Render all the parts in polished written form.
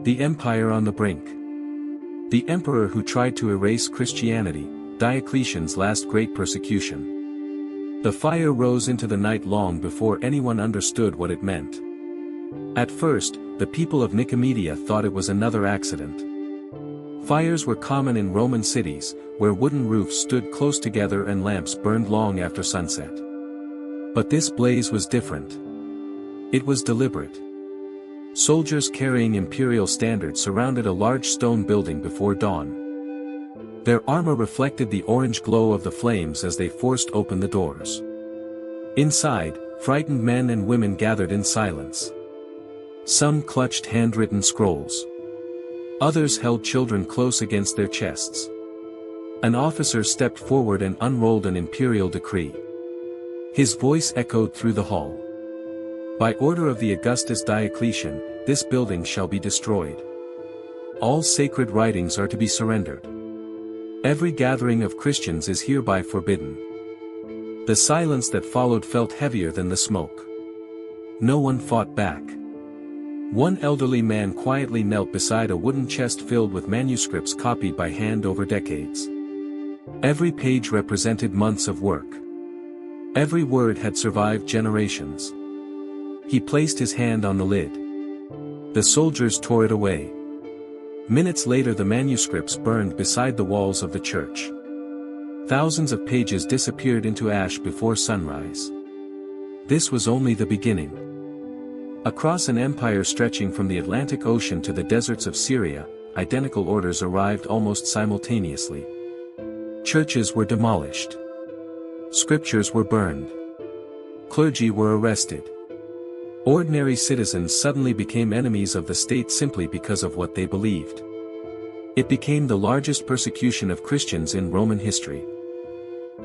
The empire on the brink. The emperor who tried to erase Christianity, Diocletian's last great persecution. The fire rose into the night long before anyone understood what it meant. At first, the people of Nicomedia thought it was another accident. Fires were common in Roman cities, where wooden roofs stood close together and lamps burned long after sunset. But this blaze was different. It was deliberate. Soldiers carrying imperial standards surrounded a large stone building before dawn. Their armor reflected the orange glow of the flames as they forced open the doors. Inside, frightened men and women gathered in silence. Some clutched handwritten scrolls. Others held children close against their chests. An officer stepped forward and unrolled an imperial decree. His voice echoed through the hall. By order of the Augustus Diocletian, this building shall be destroyed. All sacred writings are to be surrendered. Every gathering of Christians is hereby forbidden. The silence that followed felt heavier than the smoke. No one fought back. One elderly man quietly knelt beside a wooden chest filled with manuscripts copied by hand over decades. Every page represented months of work. Every word had survived generations. He placed his hand on the lid. The soldiers tore it away. Minutes later the manuscripts burned beside the walls of the church. Thousands of pages disappeared into ash before sunrise. This was only the beginning. Across an empire stretching from the Atlantic Ocean to the deserts of Syria, identical orders arrived almost simultaneously. Churches were demolished. Scriptures were burned. Clergy were arrested. Ordinary citizens suddenly became enemies of the state simply because of what they believed. It became the largest persecution of Christians in Roman history.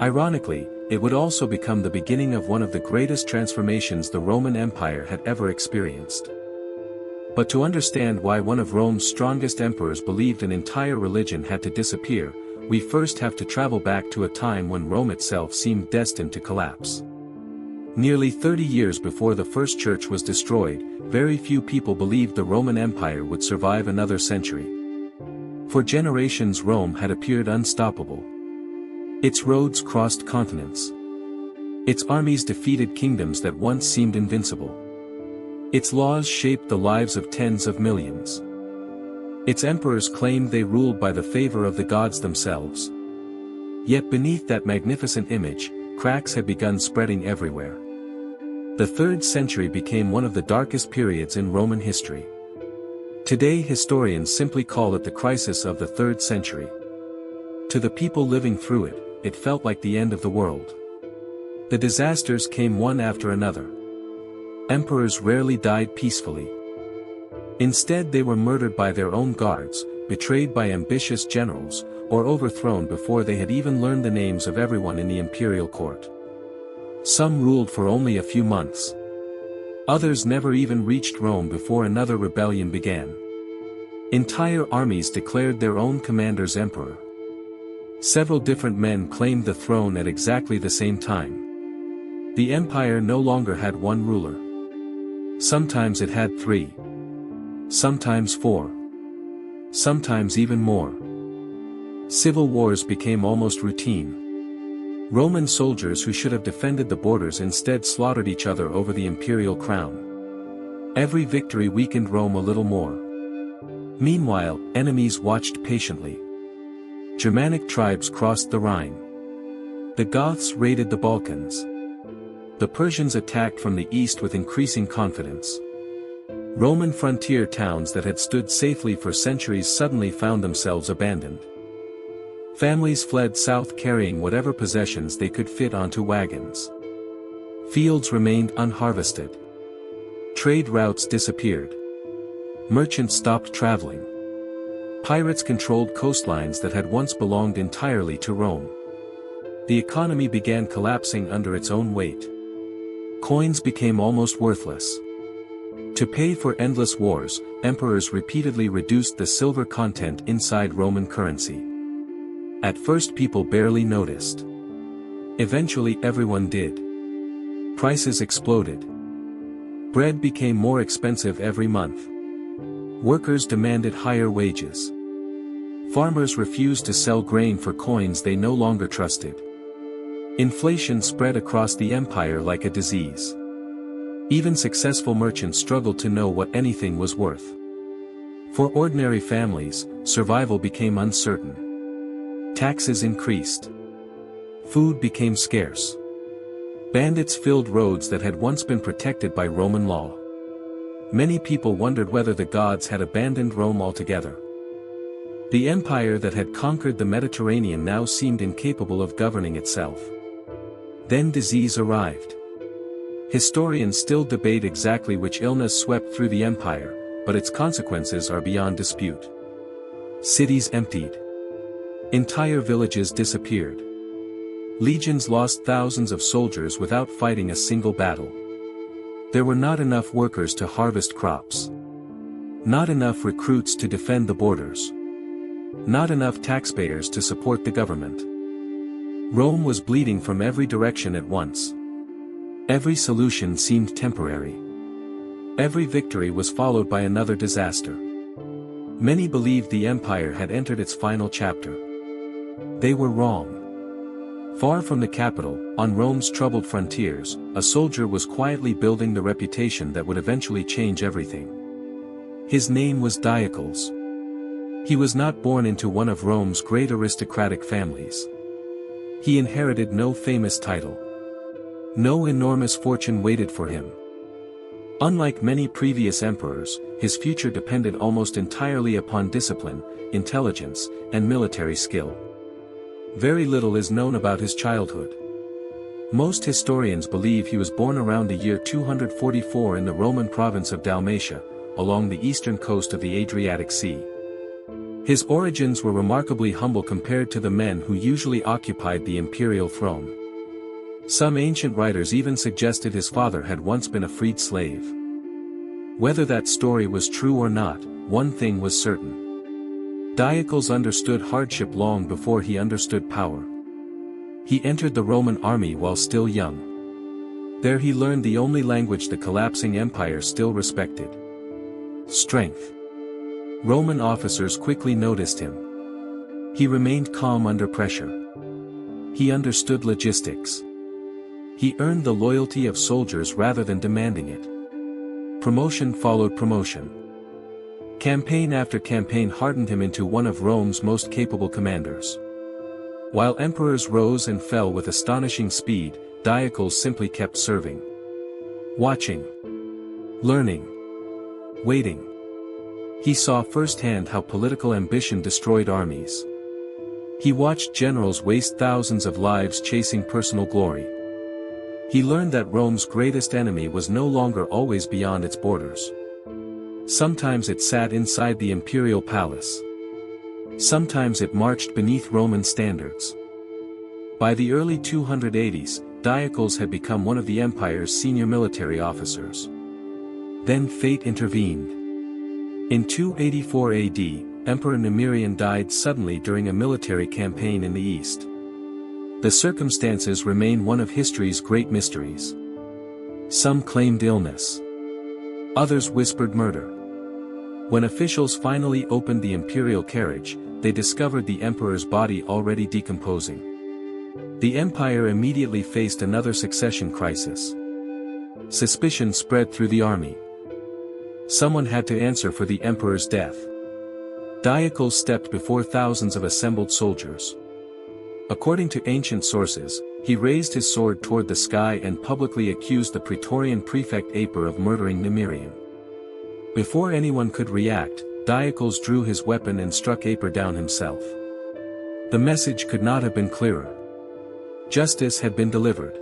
Ironically, it would also become the beginning of one of the greatest transformations the Roman Empire had ever experienced. But to understand why one of Rome's strongest emperors believed an entire religion had to disappear, we first have to travel back to a time when Rome itself seemed destined to collapse. Nearly 30 years before the first church was destroyed, very few people believed the Roman Empire would survive another century. For generations Rome had appeared unstoppable. Its roads crossed continents. Its armies defeated kingdoms that once seemed invincible. Its laws shaped the lives of tens of millions. Its emperors claimed they ruled by the favor of the gods themselves. Yet beneath that magnificent image, cracks had begun spreading everywhere. The 3rd century became one of the darkest periods in Roman history. Today historians simply call it the crisis of the 3rd century. To the people living through it, it felt like the end of the world. The disasters came one after another. Emperors rarely died peacefully. Instead they were murdered by their own guards, betrayed by ambitious generals, or overthrown before they had even learned the names of everyone in the imperial court. Some ruled for only a few months. Others never even reached Rome before another rebellion began. Entire armies declared their own commanders emperor. Several different men claimed the throne at exactly the same time. The empire no longer had one ruler. Sometimes it had 3. Sometimes 4. Sometimes even more. Civil wars became almost routine. Roman soldiers who should have defended the borders instead slaughtered each other over the imperial crown. Every victory weakened Rome a little more. Meanwhile, enemies watched patiently. Germanic tribes crossed the Rhine. The Goths raided the Balkans. The Persians attacked from the east with increasing confidence. Roman frontier towns that had stood safely for centuries suddenly found themselves abandoned. Families fled south carrying whatever possessions they could fit onto wagons. Fields remained unharvested. Trade routes disappeared. Merchants stopped traveling. Pirates controlled coastlines that had once belonged entirely to Rome. The economy began collapsing under its own weight. Coins became almost worthless. To pay for endless wars, emperors repeatedly reduced the silver content inside Roman currency. At first people barely noticed. Eventually everyone did. Prices exploded. Bread became more expensive every month. Workers demanded higher wages. Farmers refused to sell grain for coins they no longer trusted. Inflation spread across the empire like a disease. Even successful merchants struggled to know what anything was worth. For ordinary families, survival became uncertain. Taxes increased. Food became scarce. Bandits filled roads that had once been protected by Roman law. Many people wondered whether the gods had abandoned Rome altogether. The empire that had conquered the Mediterranean now seemed incapable of governing itself. Then disease arrived. Historians still debate exactly which illness swept through the empire, but its consequences are beyond dispute. Cities emptied. Entire villages disappeared. Legions lost thousands of soldiers without fighting a single battle. There were not enough workers to harvest crops. Not enough recruits to defend the borders. Not enough taxpayers to support the government. Rome was bleeding from every direction at once. Every solution seemed temporary. Every victory was followed by another disaster. Many believed the empire had entered its final chapter. They were wrong. Far from the capital, on Rome's troubled frontiers, a soldier was quietly building the reputation that would eventually change everything. His name was Diocles. He was not born into one of Rome's great aristocratic families. He inherited no famous title. No enormous fortune waited for him. Unlike many previous emperors, his future depended almost entirely upon discipline, intelligence, and military skill. Very little is known about his childhood. Most historians believe he was born around the year 244 in the Roman province of Dalmatia, along the eastern coast of the Adriatic Sea. His origins were remarkably humble compared to the men who usually occupied the imperial throne. Some ancient writers even suggested his father had once been a freed slave. Whether that story was true or not, one thing was certain. Diocles understood hardship long before he understood power. He entered the Roman army while still young. There he learned the only language the collapsing empire still respected: strength. Roman officers quickly noticed him. He remained calm under pressure. He understood logistics. He earned the loyalty of soldiers rather than demanding it. Promotion followed promotion. Campaign after campaign hardened him into one of Rome's most capable commanders. While emperors rose and fell with astonishing speed, Diocles simply kept serving. Watching. Learning. Waiting. He saw firsthand how political ambition destroyed armies. He watched generals waste thousands of lives chasing personal glory. He learned that Rome's greatest enemy was no longer always beyond its borders. Sometimes it sat inside the imperial palace. Sometimes it marched beneath Roman standards. By the early 280s, Diocles had become one of the empire's senior military officers. Then fate intervened. In 284 AD, Emperor Numerian died suddenly during a military campaign in the east. The circumstances remain one of history's great mysteries. Some claimed illness. Others whispered murder. When officials finally opened the imperial carriage, they discovered the emperor's body already decomposing. The empire immediately faced another succession crisis. Suspicion spread through the army. Someone had to answer for the emperor's death. Diocles stepped before thousands of assembled soldiers. According to ancient sources, he raised his sword toward the sky and publicly accused the Praetorian prefect Aper of murdering Numerian. Before anyone could react, Diocles drew his weapon and struck Aper down himself. The message could not have been clearer. Justice had been delivered.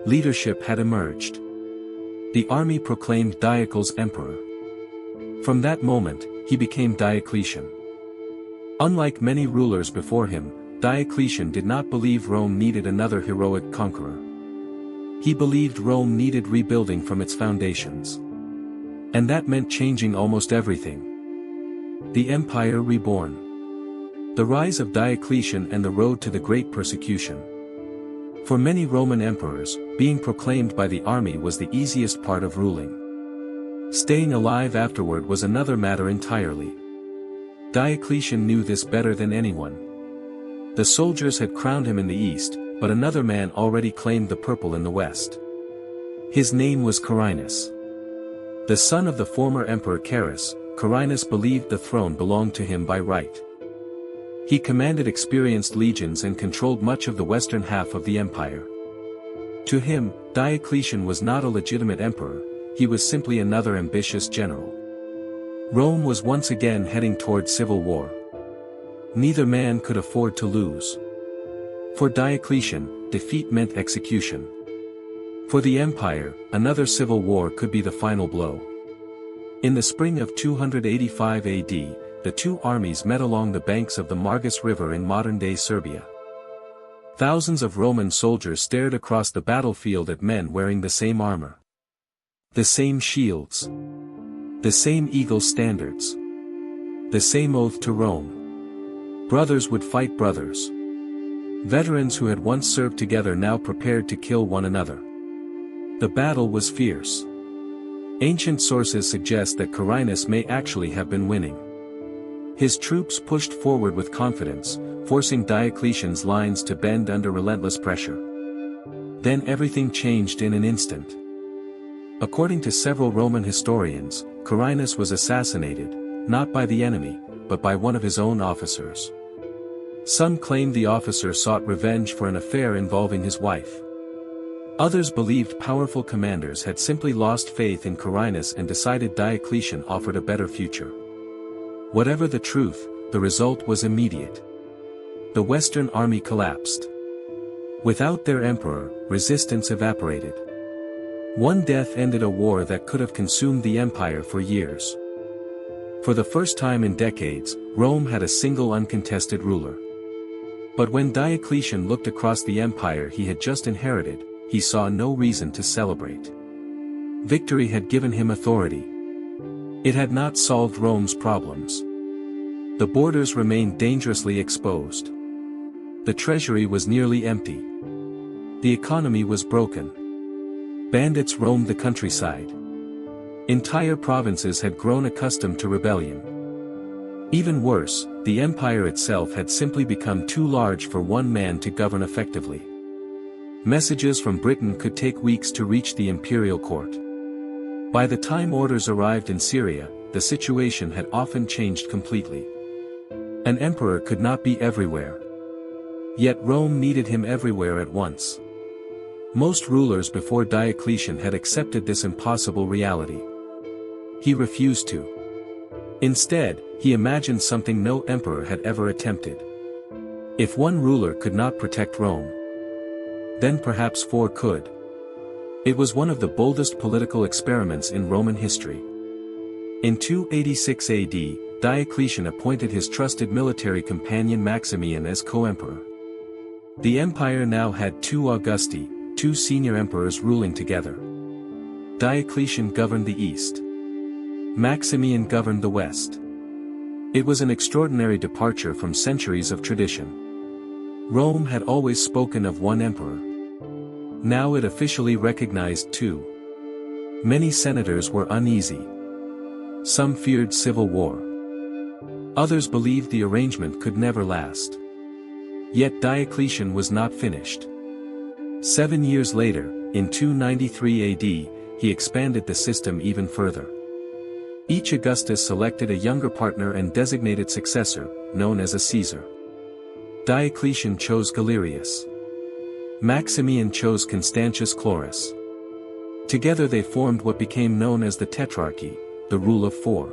Leadership had emerged. The army proclaimed Diocles emperor. From that moment, he became Diocletian. Unlike many rulers before him, Diocletian did not believe Rome needed another heroic conqueror. He believed Rome needed rebuilding from its foundations. And that meant changing almost everything. The Empire reborn. The rise of Diocletian and the road to the Great Persecution. For many Roman emperors, being proclaimed by the army was the easiest part of ruling. Staying alive afterward was another matter entirely. Diocletian knew this better than anyone. The soldiers had crowned him in the east, but another man already claimed the purple in the west. His name was Carinus. The son of the former emperor Carus, Carinus believed the throne belonged to him by right. He commanded experienced legions and controlled much of the western half of the empire. To him, Diocletian was not a legitimate emperor, he was simply another ambitious general. Rome was once again heading toward civil war. Neither man could afford to lose. For Diocletian, defeat meant execution. For the empire, another civil war could be the final blow. In the spring of 285 AD, the two armies met along the banks of the Margus River in modern-day Serbia. Thousands of Roman soldiers stared across the battlefield at men wearing the same armor. The same shields. The same eagle standards. The same oath to Rome. Brothers would fight brothers. Veterans who had once served together now prepared to kill one another. The battle was fierce. Ancient sources suggest that Carinus may actually have been winning. His troops pushed forward with confidence, forcing Diocletian's lines to bend under relentless pressure. Then everything changed in an instant. According to several Roman historians, Carinus was assassinated, not by the enemy, but by one of his own officers. Some claim the officer sought revenge for an affair involving his wife. Others believed powerful commanders had simply lost faith in Carinus and decided Diocletian offered a better future. Whatever the truth, the result was immediate. The Western army collapsed. Without their emperor, resistance evaporated. One death ended a war that could have consumed the empire for years. For the first time in decades, Rome had a single uncontested ruler. But when Diocletian looked across the empire he had just inherited, he saw no reason to celebrate. Victory had given him authority. It had not solved Rome's problems. The borders remained dangerously exposed. The treasury was nearly empty. The economy was broken. Bandits roamed the countryside. Entire provinces had grown accustomed to rebellion. Even worse, the empire itself had simply become too large for one man to govern effectively. Messages from Britain could take weeks to reach the imperial court. By the time orders arrived in Syria, the situation had often changed completely. An emperor could not be everywhere. Yet Rome needed him everywhere at once. Most rulers before Diocletian had accepted this impossible reality. He refused to. Instead, he imagined something no emperor had ever attempted. If one ruler could not protect Rome, then perhaps four could. It was one of the boldest political experiments in Roman history. In 286 AD, Diocletian appointed his trusted military companion Maximian as co-emperor. The empire now had two Augusti, two senior emperors ruling together. Diocletian governed the east. Maximian governed the west. It was an extraordinary departure from centuries of tradition. Rome had always spoken of one emperor. Now it officially recognized two. Many senators were uneasy. Some feared civil war. Others believed the arrangement could never last. Yet Diocletian was not finished. 7 years later, in 293 AD, he expanded the system even further. Each Augustus selected a younger partner and designated successor, known as a Caesar. Diocletian chose Galerius. Maximian chose Constantius Chlorus. Together they formed what became known as the Tetrarchy, the rule of four.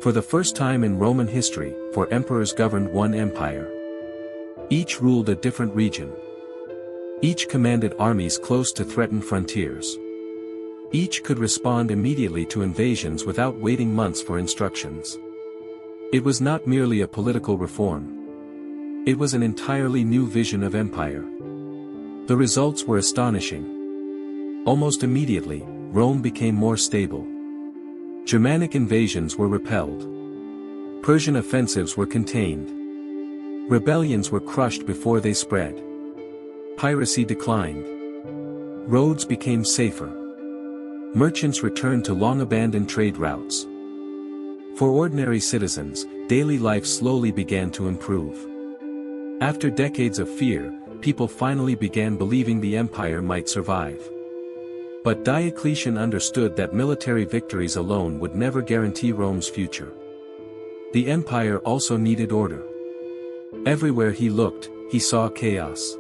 For the first time in Roman history, four emperors governed one empire. Each ruled a different region. Each commanded armies close to threatened frontiers. Each could respond immediately to invasions without waiting months for instructions. It was not merely a political reform. It was an entirely new vision of empire. The results were astonishing. Almost immediately, Rome became more stable. Germanic invasions were repelled. Persian offensives were contained. Rebellions were crushed before they spread. Piracy declined. Roads became safer. Merchants returned to long-abandoned trade routes. For ordinary citizens, daily life slowly began to improve. After decades of fear, people finally began believing the empire might survive. But Diocletian understood that military victories alone would never guarantee Rome's future. The empire also needed order. Everywhere he looked, he saw chaos.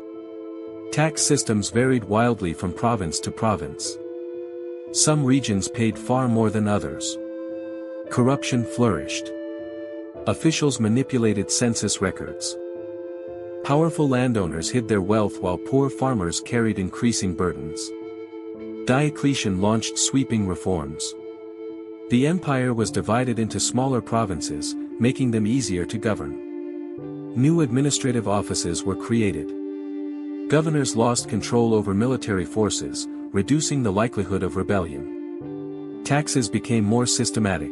Tax systems varied wildly from province to province. Some regions paid far more than others. Corruption flourished. Officials manipulated census records. Powerful landowners hid their wealth while poor farmers carried increasing burdens. Diocletian launched sweeping reforms. The empire was divided into smaller provinces, making them easier to govern. New administrative offices were created. Governors lost control over military forces, reducing the likelihood of rebellion. Taxes became more systematic.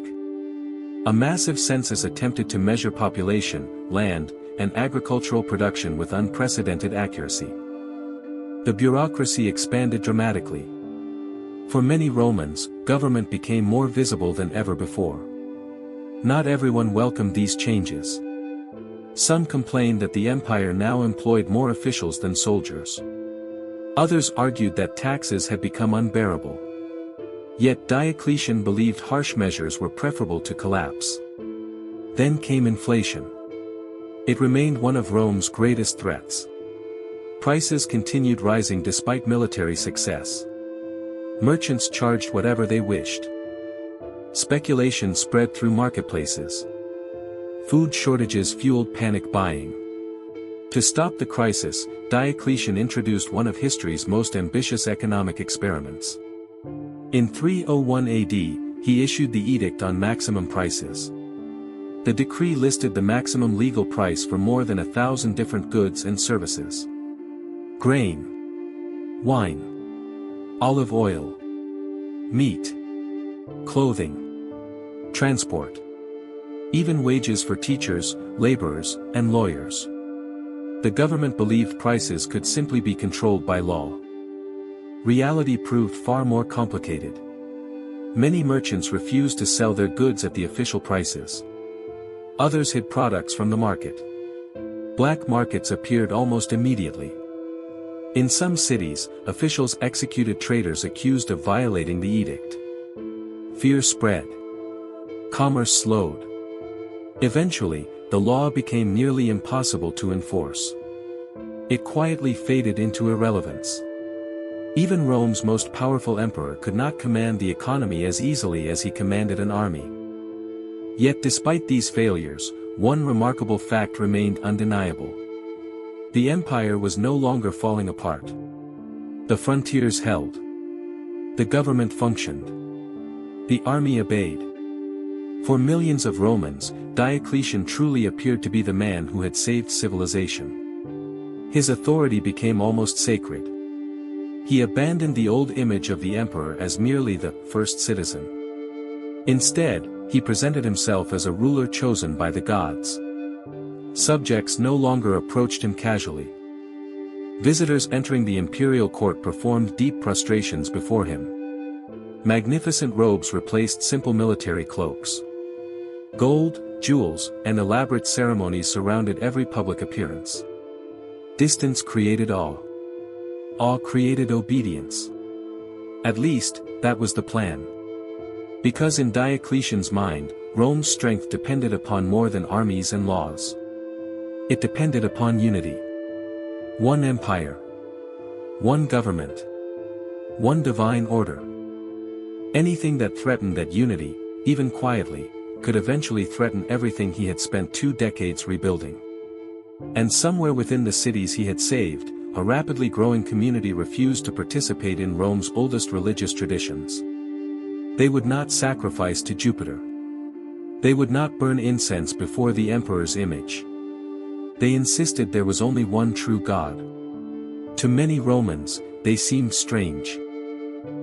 A massive census attempted to measure population, land, and agricultural production with unprecedented accuracy. The bureaucracy expanded dramatically. For many Romans, government became more visible than ever before. Not everyone welcomed these changes. Some complained that the empire now employed more officials than soldiers. Others argued that taxes had become unbearable. Yet Diocletian believed harsh measures were preferable to collapse. Then came inflation. It remained one of Rome's greatest threats. Prices continued rising despite military success. Merchants charged whatever they wished. Speculation spread through marketplaces. Food shortages fueled panic buying. To stop the crisis, Diocletian introduced one of history's most ambitious economic experiments. In 301 AD, he issued the Edict on Maximum Prices. The decree listed the maximum legal price for more than 1,000 different goods and services. Grain, wine, olive oil, meat, clothing, transport. Even wages for teachers, laborers, and lawyers. The government believed prices could simply be controlled by law. Reality proved far more complicated. Many merchants refused to sell their goods at the official prices. Others hid products from the market. Black markets appeared almost immediately. In some cities, officials executed traders accused of violating the edict. Fear spread. Commerce slowed. Eventually, the law became nearly impossible to enforce. It quietly faded into irrelevance. Even Rome's most powerful emperor could not command the economy as easily as he commanded an army. Yet despite these failures, one remarkable fact remained undeniable. The empire was no longer falling apart. The frontiers held. The government functioned. The army obeyed. For millions of Romans, Diocletian truly appeared to be the man who had saved civilization. His authority became almost sacred. He abandoned the old image of the emperor as merely the first citizen. Instead, he presented himself as a ruler chosen by the gods. Subjects no longer approached him casually. Visitors entering the imperial court performed deep prostrations before him. Magnificent robes replaced simple military cloaks. Gold, jewels, and elaborate ceremonies surrounded every public appearance. Distance created awe. Awe created obedience. At least, that was the plan. Because in Diocletian's mind, Rome's strength depended upon more than armies and laws. It depended upon unity. One empire. One government. One divine order. Anything that threatened that unity, even quietly, could eventually threaten everything he had spent 2 decades rebuilding. And somewhere within the cities he had saved, a rapidly growing community refused to participate in Rome's oldest religious traditions. They would not sacrifice to Jupiter. They would not burn incense before the emperor's image. They insisted there was only one true God. To many Romans, they seemed strange.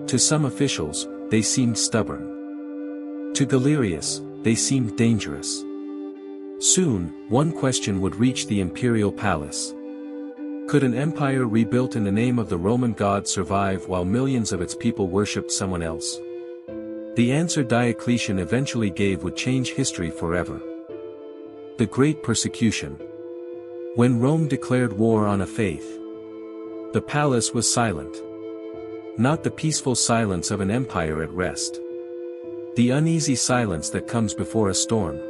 To some officials, they seemed stubborn. To Galerius, they seemed dangerous. Soon, one question would reach the imperial palace. Could an empire rebuilt in the name of the Roman god survive while millions of its people worshipped someone else? The answer Diocletian eventually gave would change history forever. The Great Persecution. When Rome declared war on a faith, the palace was silent. Not the peaceful silence of an empire at rest. The uneasy silence that comes before a storm.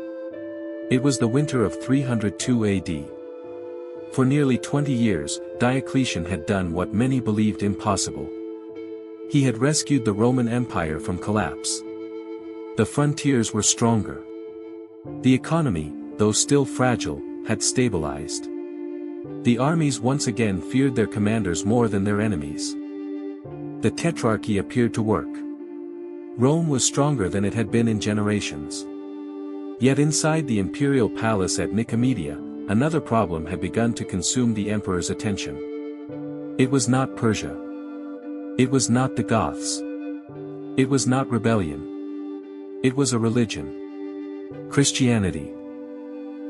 It was the winter of 302 AD. For nearly 20 years, Diocletian had done what many believed impossible. He had rescued the Roman Empire from collapse. The frontiers were stronger. The economy, though still fragile, had stabilized. The armies once again feared their commanders more than their enemies. The tetrarchy appeared to work. Rome was stronger than it had been in generations. Yet inside the imperial palace at Nicomedia, another problem had begun to consume the emperor's attention. It was not Persia. It was not the Goths. It was not rebellion. It was a religion. Christianity.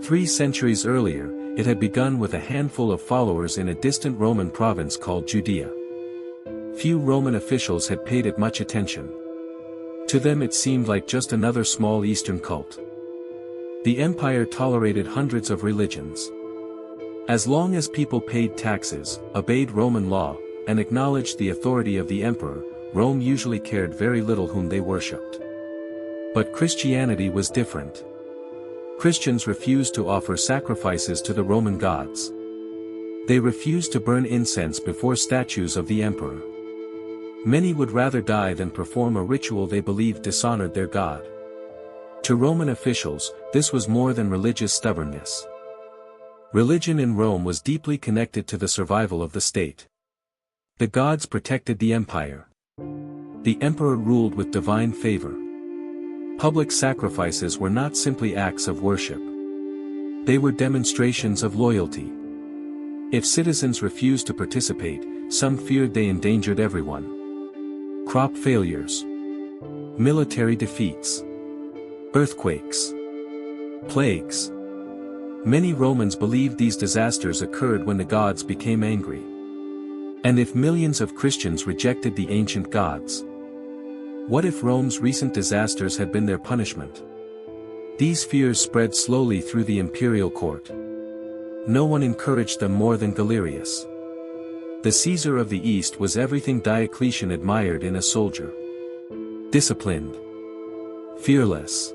3 centuries earlier, it had begun with a handful of followers in a distant Roman province called Judea. Few Roman officials had paid it much attention. To them it seemed like just another small Eastern cult. The empire tolerated hundreds of religions. As long as people paid taxes, obeyed Roman law, and acknowledged the authority of the emperor, Rome usually cared very little whom they worshipped. But Christianity was different. Christians refused to offer sacrifices to the Roman gods. They refused to burn incense before statues of the emperor. Many would rather die than perform a ritual they believed dishonored their god. To Roman officials, this was more than religious stubbornness. Religion in Rome was deeply connected to the survival of the state. The gods protected the empire. The emperor ruled with divine favor. Public sacrifices were not simply acts of worship. They were demonstrations of loyalty. If citizens refused to participate, some feared they endangered everyone. Crop failures. Military defeats. Earthquakes. Plagues. Many Romans believed these disasters occurred when the gods became angry. And if millions of Christians rejected the ancient gods? What if Rome's recent disasters had been their punishment? These fears spread slowly through the imperial court. No one encouraged them more than Galerius. The Caesar of the East was everything Diocletian admired in a soldier. Disciplined. Fearless.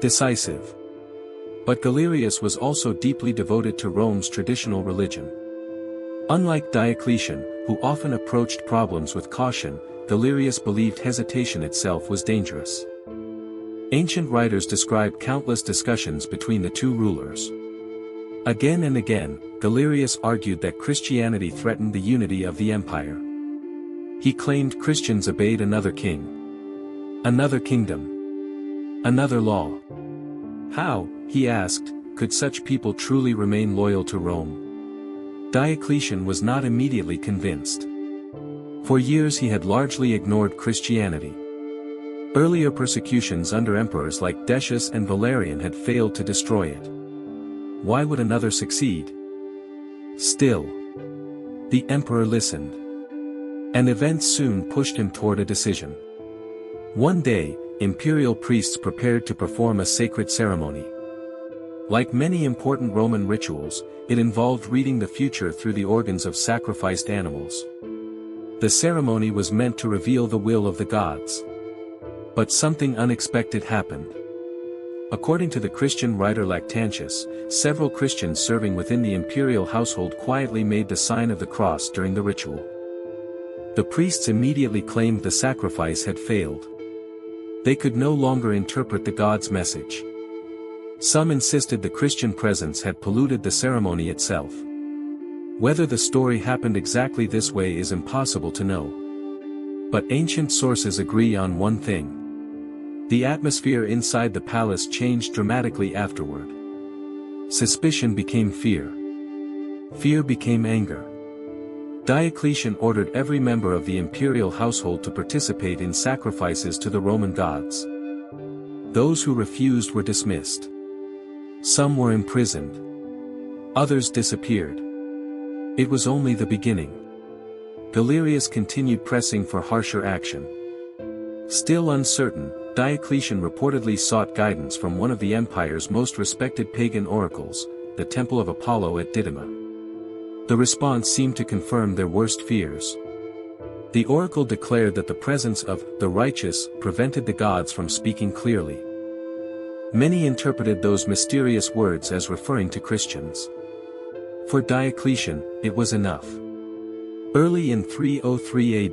Decisive. But Galerius was also deeply devoted to Rome's traditional religion. Unlike Diocletian, who often approached problems with caution, Galerius believed hesitation itself was dangerous. Ancient writers describe countless discussions between the two rulers. Again and again, Galerius argued that Christianity threatened the unity of the empire. He claimed Christians obeyed another king. Another kingdom. Another law. How, he asked, could such people truly remain loyal to Rome? Diocletian was not immediately convinced. For years he had largely ignored Christianity. Earlier persecutions under emperors like Decius and Valerian had failed to destroy it. Why would another succeed? Still, the emperor listened. And events soon pushed him toward a decision. One day, imperial priests prepared to perform a sacred ceremony. Like many important Roman rituals, it involved reading the future through the organs of sacrificed animals. The ceremony was meant to reveal the will of the gods. But something unexpected happened. According to the Christian writer Lactantius, several Christians serving within the imperial household quietly made the sign of the cross during the ritual. The priests immediately claimed the sacrifice had failed. They could no longer interpret the god's message. Some insisted the Christian presence had polluted the ceremony itself. Whether the story happened exactly this way is impossible to know. But ancient sources agree on one thing. The atmosphere inside the palace changed dramatically afterward. Suspicion became fear. Fear became anger. Diocletian ordered every member of the imperial household to participate in sacrifices to the Roman gods. Those who refused were dismissed. Some were imprisoned. Others disappeared. It was only the beginning. Galerius continued pressing for harsher action. Still uncertain, Diocletian reportedly sought guidance from one of the empire's most respected pagan oracles, the Temple of Apollo at Didyma. The response seemed to confirm their worst fears. The oracle declared that the presence of the righteous prevented the gods from speaking clearly. Many interpreted those mysterious words as referring to Christians. For Diocletian, it was enough. Early in 303 AD,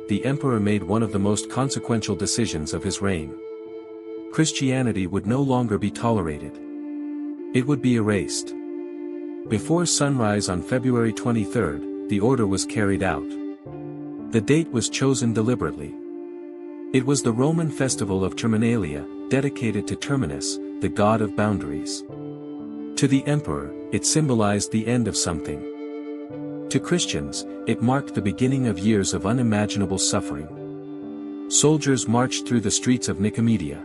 the emperor made one of the most consequential decisions of his reign. Christianity would no longer be tolerated. It would be erased. Before sunrise on February 23, the order was carried out. The date was chosen deliberately. It was the Roman festival of Terminalia, dedicated to Terminus, the god of boundaries. To the emperor, it symbolized the end of something. To Christians, it marked the beginning of years of unimaginable suffering. Soldiers marched through the streets of Nicomedia.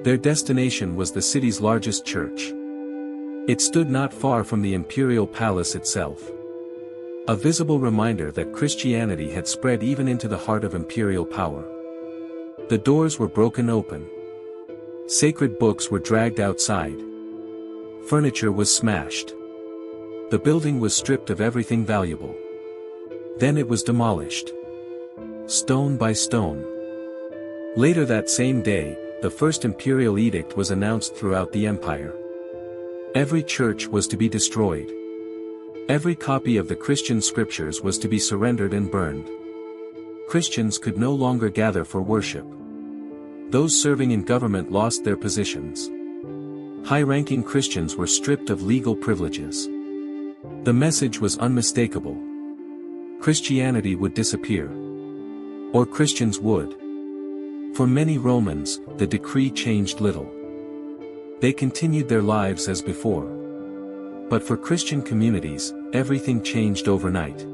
Their destination was the city's largest church. It stood not far from the imperial palace itself. A visible reminder that Christianity had spread even into the heart of imperial power. The doors were broken open. Sacred books were dragged outside. Furniture was smashed. The building was stripped of everything valuable. Then it was demolished. Stone by stone. Later that same day, the first imperial edict was announced throughout the empire. Every church was to be destroyed. Every copy of the Christian scriptures was to be surrendered and burned. Christians could no longer gather for worship. Those serving in government lost their positions. High-ranking Christians were stripped of legal privileges. The message was unmistakable. Christianity would disappear. Or Christians would. For many Romans, the decree changed little. They continued their lives as before. But for Christian communities, everything changed overnight.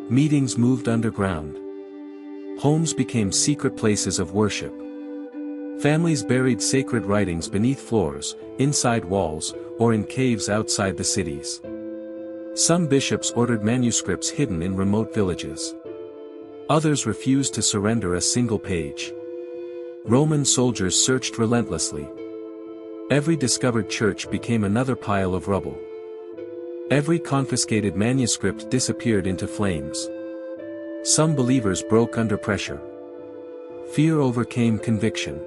Meetings moved underground. Homes became secret places of worship. Families buried sacred writings beneath floors, inside walls, or in caves outside the cities. Some bishops ordered manuscripts hidden in remote villages. Others refused to surrender a single page. Roman soldiers searched relentlessly. Every discovered church became another pile of rubble. Every confiscated manuscript disappeared into flames. Some believers broke under pressure. Fear overcame conviction.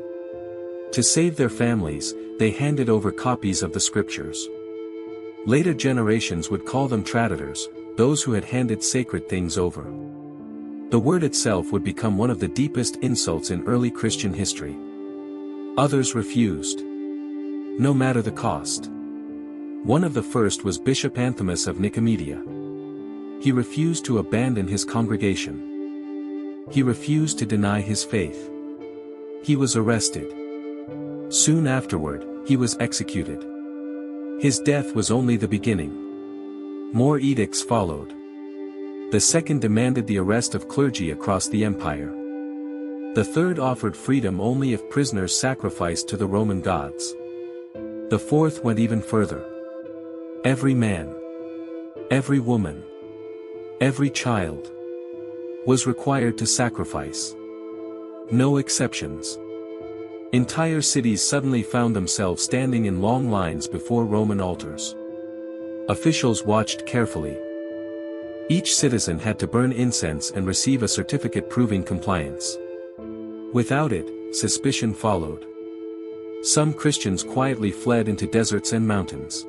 To save their families, they handed over copies of the scriptures. Later generations would call them traditors, those who had handed sacred things over. The word itself would become one of the deepest insults in early Christian history. Others refused. No matter the cost. One of the first was Bishop Anthimus of Nicomedia. He refused to abandon his congregation. He refused to deny his faith. He was arrested. Soon afterward, he was executed. His death was only the beginning. More edicts followed. The second demanded the arrest of clergy across the empire. The third offered freedom only if prisoners sacrificed to the Roman gods. The fourth went even further. Every man, every woman, every child was required to sacrifice. No exceptions. Entire cities suddenly found themselves standing in long lines before Roman altars. Officials watched carefully. Each citizen had to burn incense and receive a certificate proving compliance. Without it, suspicion followed. Some Christians quietly fled into deserts and mountains.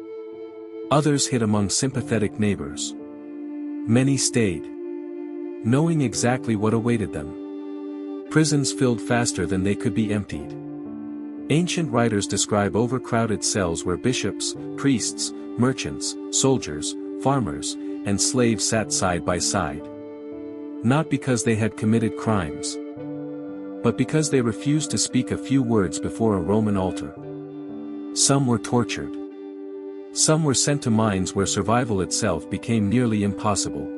Others hid among sympathetic neighbors. Many stayed, knowing exactly what awaited them. Prisons filled faster than they could be emptied. Ancient writers describe overcrowded cells where bishops, priests, merchants, soldiers, farmers, and slaves sat side by side. Not because they had committed crimes, but because they refused to speak a few words before a Roman altar. Some were tortured. Some were sent to mines where survival itself became nearly impossible.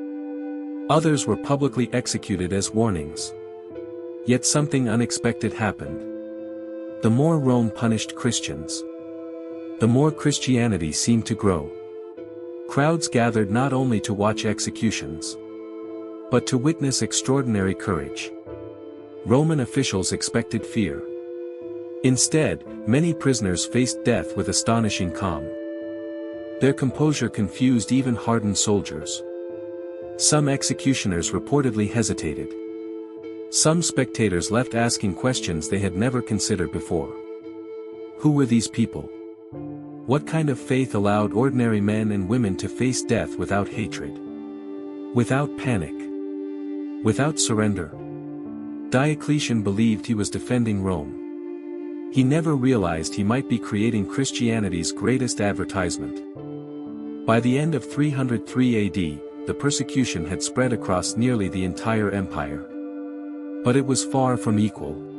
Others were publicly executed as warnings. Yet something unexpected happened. The more Rome punished Christians, the more Christianity seemed to grow. Crowds gathered not only to watch executions, but to witness extraordinary courage. Roman officials expected fear. Instead, many prisoners faced death with astonishing calm. Their composure confused even hardened soldiers. Some executioners reportedly hesitated. Some spectators left asking questions they had never considered before. Who were these people? What kind of faith allowed ordinary men and women to face death without hatred? Without panic? Without surrender? Diocletian believed he was defending Rome. He never realized he might be creating Christianity's greatest advertisement. By the end of 303 AD, the persecution had spread across nearly the entire empire. But it was far from equal.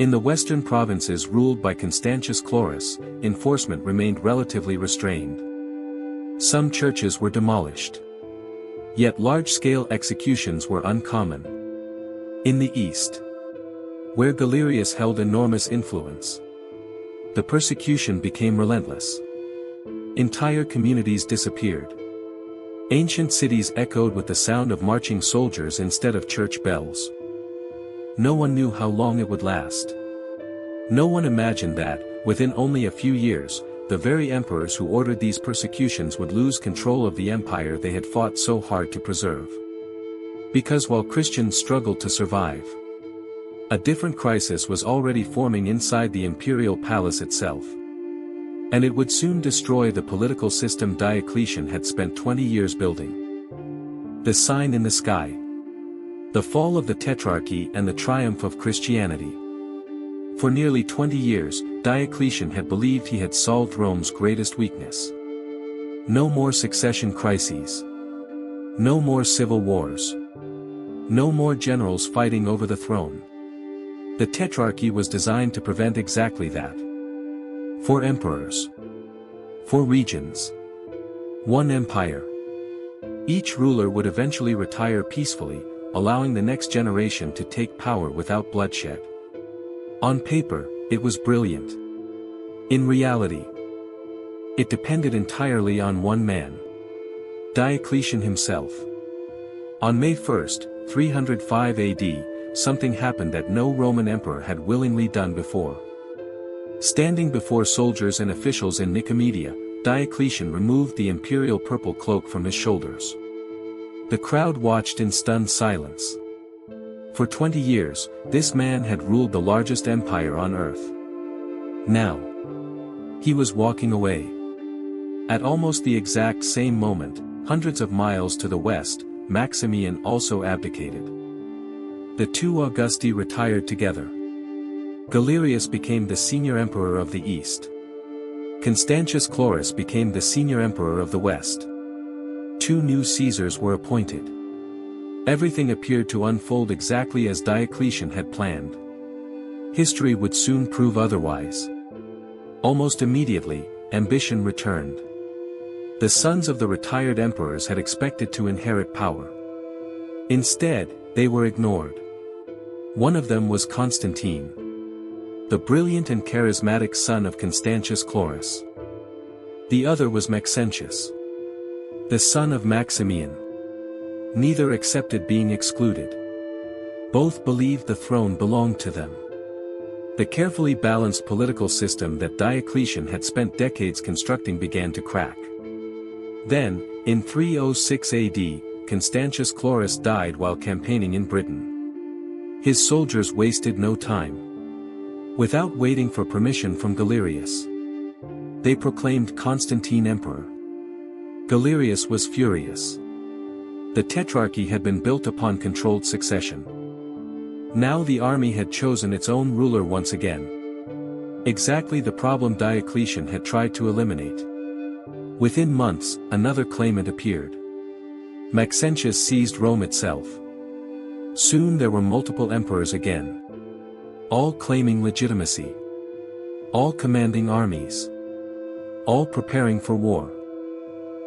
In the western provinces ruled by Constantius Chlorus, enforcement remained relatively restrained. Some churches were demolished. Yet large-scale executions were uncommon. In the east, where Galerius held enormous influence, the persecution became relentless. Entire communities disappeared. Ancient cities echoed with the sound of marching soldiers instead of church bells. No one knew how long it would last. No one imagined that, within only a few years, the very emperors who ordered these persecutions would lose control of the empire they had fought so hard to preserve. Because while Christians struggled to survive, a different crisis was already forming inside the imperial palace itself. And it would soon destroy the political system Diocletian had spent 20 years building. The sign in the sky. The fall of the Tetrarchy and the triumph of Christianity. For nearly 20 years, Diocletian had believed he had solved Rome's greatest weakness. No more succession crises. No more civil wars. No more generals fighting over the throne. The Tetrarchy was designed to prevent exactly that. 4 emperors. 4 regions. 1 empire. Each ruler would eventually retire peacefully, allowing the next generation to take power without bloodshed. On paper, it was brilliant. In reality, it depended entirely on one man. Diocletian himself. On May 1, 305 AD, something happened that no Roman emperor had willingly done before. Standing before soldiers and officials in Nicomedia, Diocletian removed the imperial purple cloak from his shoulders. The crowd watched in stunned silence. For 20 years, this man had ruled the largest empire on earth. Now, he was walking away. At almost the exact same moment, hundreds of miles to the west, Maximian also abdicated. The 2 Augusti retired together. Galerius became the senior emperor of the East. Constantius Chlorus became the senior emperor of the West. 2 new Caesars were appointed. Everything appeared to unfold exactly as Diocletian had planned. History would soon prove otherwise. Almost immediately, ambition returned. The sons of the retired emperors had expected to inherit power. Instead, they were ignored. One of them was Constantine, the brilliant and charismatic son of Constantius Chlorus. The other was Maxentius, the son of Maximian. Neither accepted being excluded. Both believed the throne belonged to them. The carefully balanced political system that Diocletian had spent decades constructing began to crack. Then, in 306 AD, Constantius Chlorus died while campaigning in Britain. His soldiers wasted no time. Without waiting for permission from Galerius, they proclaimed Constantine emperor. Galerius was furious. The Tetrarchy had been built upon controlled succession. Now the army had chosen its own ruler once again. Exactly the problem Diocletian had tried to eliminate. Within months, another claimant appeared. Maxentius seized Rome itself. Soon there were multiple emperors again. All claiming legitimacy. All commanding armies. All preparing for war.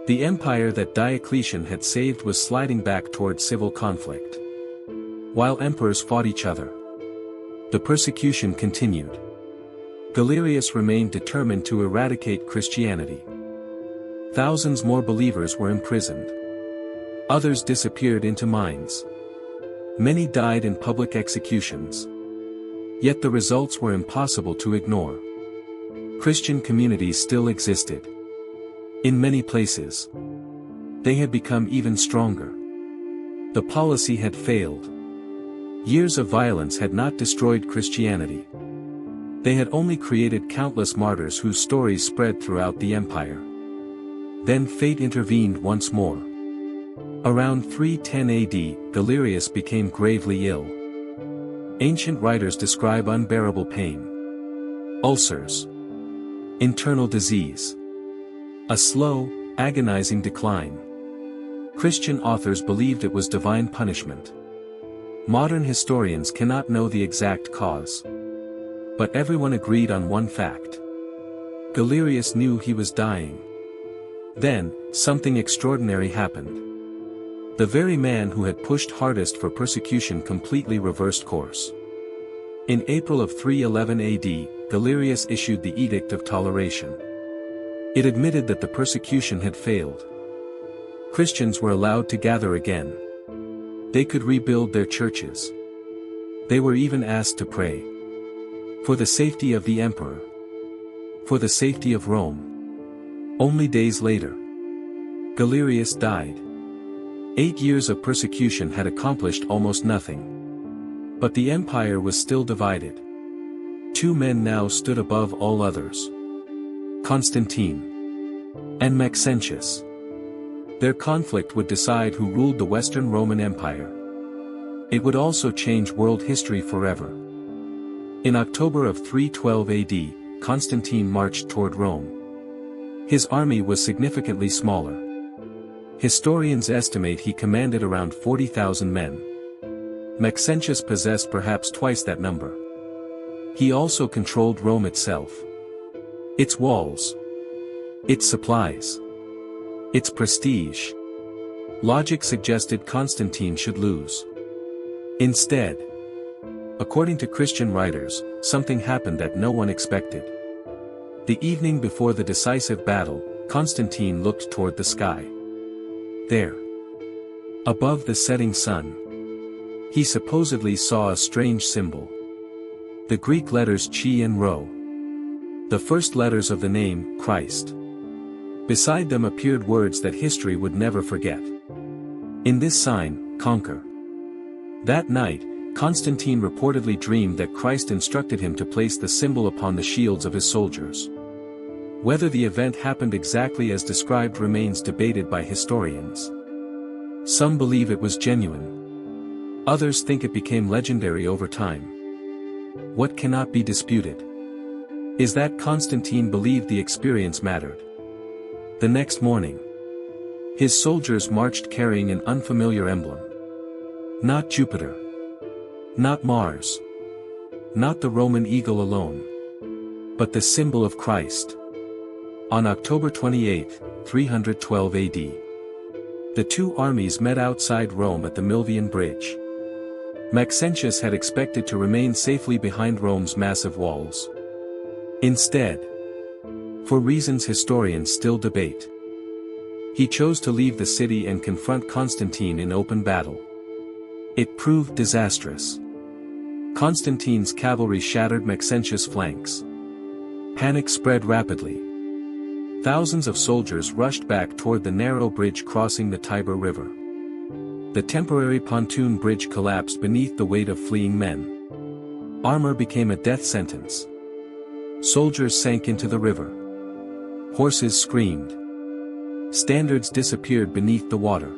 The empire that Diocletian had saved was sliding back toward civil conflict. While emperors fought each other, the persecution continued. Galerius remained determined to eradicate Christianity. Thousands more believers were imprisoned. Others disappeared into mines. Many died in public executions. Yet the results were impossible to ignore. Christian communities still existed. In many places, they had become even stronger. The policy had failed. Years of violence had not destroyed Christianity. They had only created countless martyrs whose stories spread throughout the empire. Then fate intervened once more. Around 310 AD, Galerius became gravely ill. Ancient writers describe unbearable pain, ulcers, internal disease, a slow, agonizing decline. Christian authors believed it was divine punishment. Modern historians cannot know the exact cause. But everyone agreed on one fact. Galerius knew he was dying. Then, something extraordinary happened. The very man who had pushed hardest for persecution completely reversed course. In April of 311 AD, Galerius issued the Edict of Toleration. It admitted that the persecution had failed. Christians were allowed to gather again. They could rebuild their churches. They were even asked to pray. For the safety of the emperor. For the safety of Rome. Only days later, Galerius died. 8 years of persecution had accomplished almost nothing. But the empire was still divided. Two men now stood above all others: Constantine and Maxentius. Their conflict would decide who ruled the Western Roman Empire. It would also change world history forever. In October of 312 AD, Constantine marched toward Rome. His army was significantly smaller. Historians estimate he commanded around 40,000 men. Maxentius possessed perhaps twice that number. He also controlled Rome itself. Its walls. Its supplies. Its prestige. Logic suggested Constantine should lose. Instead, according to Christian writers, something happened that no one expected. The evening before the decisive battle, Constantine looked toward the sky. There, above the setting sun, he supposedly saw a strange symbol. The Greek letters Chi and Rho. The first letters of the name, Christ. Beside them appeared words that history would never forget. In this sign, conquer. That night, Constantine reportedly dreamed that Christ instructed him to place the symbol upon the shields of his soldiers. Whether the event happened exactly as described remains debated by historians. Some believe it was genuine. Others think it became legendary over time. What cannot be disputed is that Constantine believed the experience mattered. The next morning, his soldiers marched carrying an unfamiliar emblem. Not Jupiter. Not Mars. Not the Roman eagle alone. But the symbol of Christ. On October 28, 312 AD, the two armies met outside Rome at the Milvian Bridge. Maxentius had expected to remain safely behind Rome's massive walls. Instead, for reasons historians still debate, he chose to leave the city and confront Constantine in open battle. It proved disastrous. Constantine's cavalry shattered Maxentius' flanks. Panic spread rapidly. Thousands of soldiers rushed back toward the narrow bridge crossing the Tiber River. The temporary pontoon bridge collapsed beneath the weight of fleeing men. Armor became a death sentence. Soldiers sank into the river. Horses screamed. Standards disappeared beneath the water.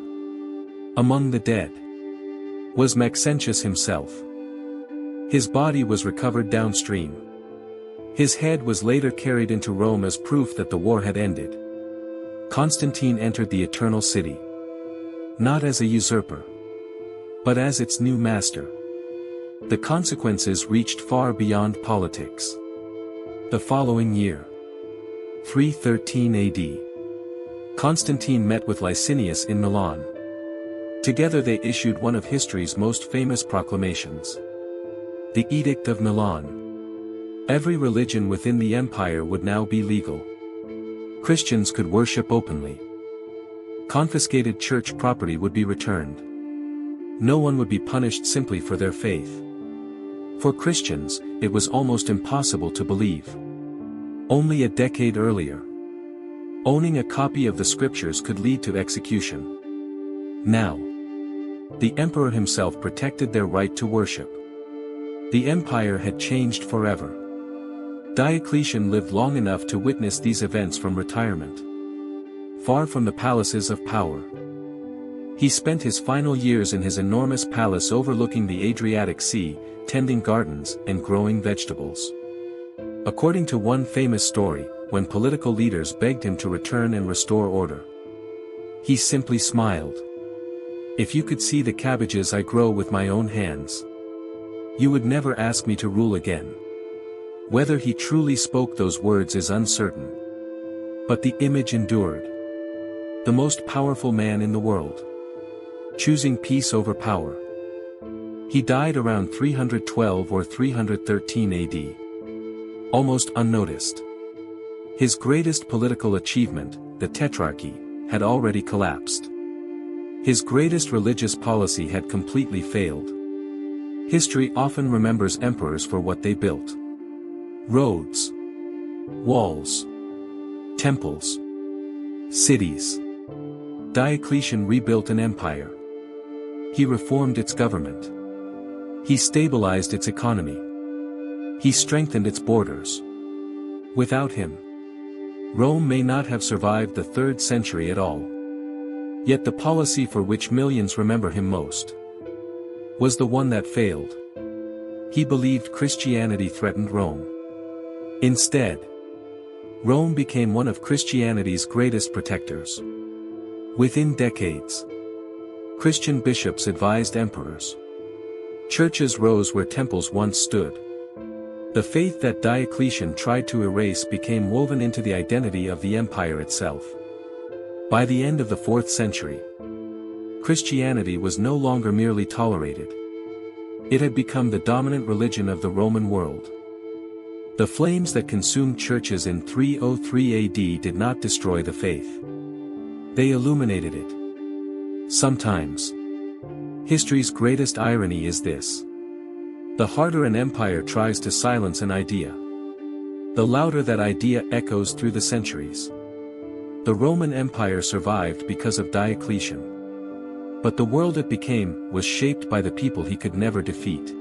Among the dead was Maxentius himself. His body was recovered downstream. His head was later carried into Rome as proof that the war had ended. Constantine entered the Eternal City. Not as a usurper, but as its new master. The consequences reached far beyond politics. The following year, 313 AD, Constantine met with Licinius in Milan. Together they issued one of history's most famous proclamations. The Edict of Milan. Every religion within the empire would now be legal. Christians could worship openly. Confiscated church property would be returned. No one would be punished simply for their faith. For Christians, it was almost impossible to believe. Only a decade earlier, owning a copy of the scriptures could lead to execution. Now, the emperor himself protected their right to worship. The empire had changed forever. Diocletian lived long enough to witness these events from retirement. Far from the palaces of power, he spent his final years in his enormous palace overlooking the Adriatic Sea, tending gardens and growing vegetables. According to one famous story, when political leaders begged him to return and restore order, he simply smiled. "If you could see the cabbages I grow with my own hands, you would never ask me to rule again." Whether he truly spoke those words is uncertain. But the image endured. The most powerful man in the world, choosing peace over power. He died around 312 or 313 AD. Almost unnoticed. His greatest political achievement, the Tetrarchy, had already collapsed. His greatest religious policy had completely failed. History often remembers emperors for what they built. Roads, walls, temples, cities. Diocletian rebuilt an empire. He reformed its government. He stabilized its economy. He strengthened its borders. Without him, Rome may not have survived the 3rd century at all. Yet the policy for which millions remember him most was the one that failed. He believed Christianity threatened Rome. Instead, Rome became one of Christianity's greatest protectors. Within decades, Christian bishops advised emperors. Churches rose where temples once stood. The faith that Diocletian tried to erase became woven into the identity of the empire itself. By the end of the 4th century, Christianity was no longer merely tolerated. It had become the dominant religion of the Roman world. The flames that consumed churches in 303 AD did not destroy the faith. They illuminated it. Sometimes, history's greatest irony is this. The harder an empire tries to silence an idea, the louder that idea echoes through the centuries. The Roman Empire survived because of Diocletian. But the world it became was shaped by the people he could never defeat.